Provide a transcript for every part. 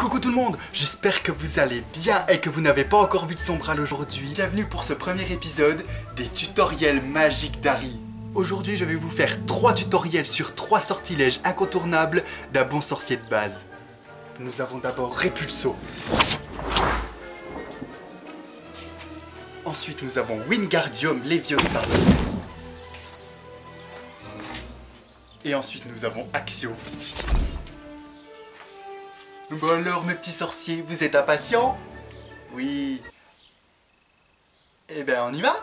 Coucou tout le monde, j'espère que vous allez bien et que vous n'avez pas encore vu de Sombral aujourd'hui. Bienvenue pour ce premier épisode des tutoriels magiques d'Harry. Aujourd'hui je vais vous faire 3 tutoriels sur 3 sortilèges incontournables d'un bon sorcier de base. Nous avons d'abord Repulso. Ensuite nous avons Wingardium Leviosa. Et ensuite nous avons Accio. Bon alors mes petits sorciers, vous êtes impatients? Oui. Eh ben on y va?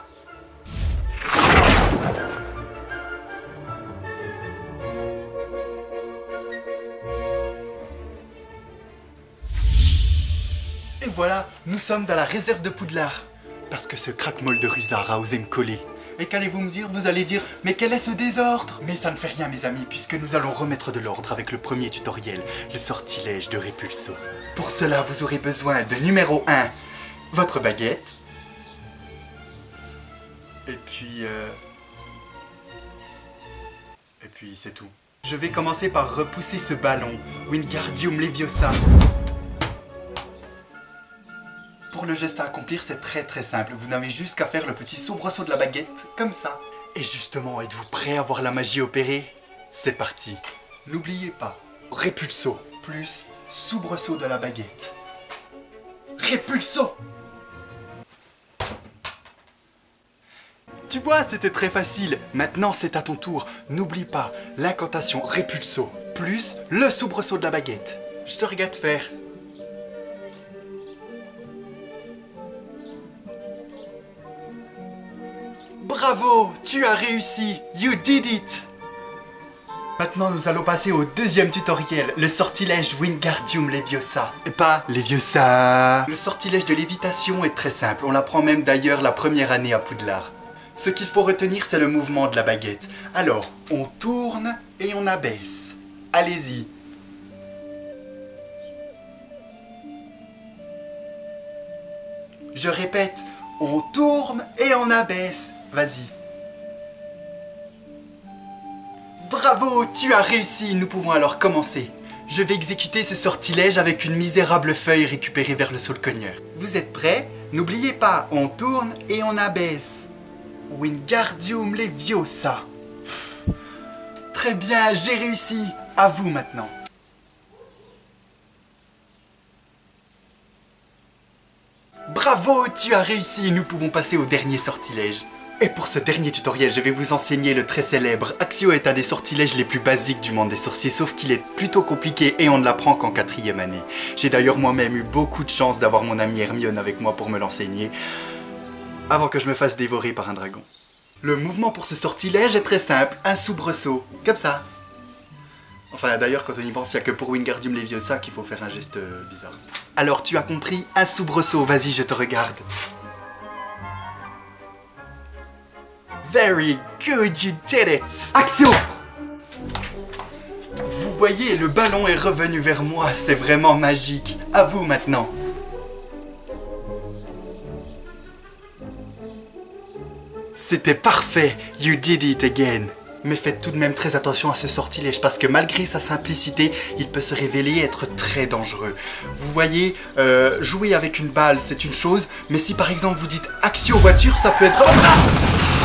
Et voilà, nous sommes dans la réserve de Poudlard. Parce que ce craque-molle de Rusard a osé me coller. Et qu'allez-vous me dire? Vous allez dire, mais quel est ce désordre? Mais ça ne fait rien mes amis, puisque nous allons remettre de l'ordre avec le premier tutoriel, le sortilège de Repulso. Pour cela, vous aurez besoin de numéro 1, votre baguette. Et puis c'est tout. Je vais commencer par repousser ce ballon, Wingardium Leviosa. Pour le geste à accomplir, c'est très simple. Vous n'avez juste qu'à faire le petit soubresaut de la baguette, comme ça. Et justement, êtes-vous prêts à voir la magie opérer? C'est parti. N'oubliez pas, Repulso plus soubresaut de la baguette. Repulso! Tu vois, c'était très facile. Maintenant, c'est à ton tour. N'oublie pas l'incantation Repulso plus le soubresaut de la baguette. Je te regarde faire. Bravo, tu as réussi, you did it! Maintenant nous allons passer au deuxième tutoriel, le sortilège Wingardium Leviosa. Et pas Leviosa. Le sortilège de lévitation est très simple, on l'apprend même d'ailleurs la première année à Poudlard. Ce qu'il faut retenir c'est le mouvement de la baguette. Alors, on tourne et on abaisse. Allez-y. Je répète, on tourne et on abaisse. Vas-y. Bravo, tu as réussi. Nous pouvons alors commencer. Je vais exécuter ce sortilège avec une misérable feuille récupérée vers le saule-cogneur. Vous êtes prêts? N'oubliez pas, on tourne et on abaisse. Wingardium Leviosa. Très bien, j'ai réussi. À vous maintenant. Bravo, tu as réussi. Nous pouvons passer au dernier sortilège. Et pour ce dernier tutoriel, je vais vous enseigner le très célèbre Accio est un des sortilèges les plus basiques du monde des sorciers, sauf qu'il est plutôt compliqué et on ne l'apprend qu'en 4e année. J'ai d'ailleurs moi-même eu beaucoup de chance d'avoir mon amie Hermione avec moi pour me l'enseigner, avant que je me fasse dévorer par un dragon. Le mouvement pour ce sortilège est très simple, un soubresaut, comme ça. Enfin d'ailleurs quand on y pense, il n'y a que pour Wingardium Leviosa qu'il faut faire un geste bizarre. Alors tu as compris, un soubresaut, vas-y je te regarde. Very good, you did it! Action! Vous voyez, le ballon est revenu vers moi, c'est vraiment magique. À vous maintenant. C'était parfait, you did it again. Mais faites tout de même très attention à ce sortilège parce que malgré sa simplicité, il peut se révéler être très dangereux. Vous voyez, jouer avec une balle c'est une chose, mais si par exemple vous dites Accio voiture, ça peut être... Ah!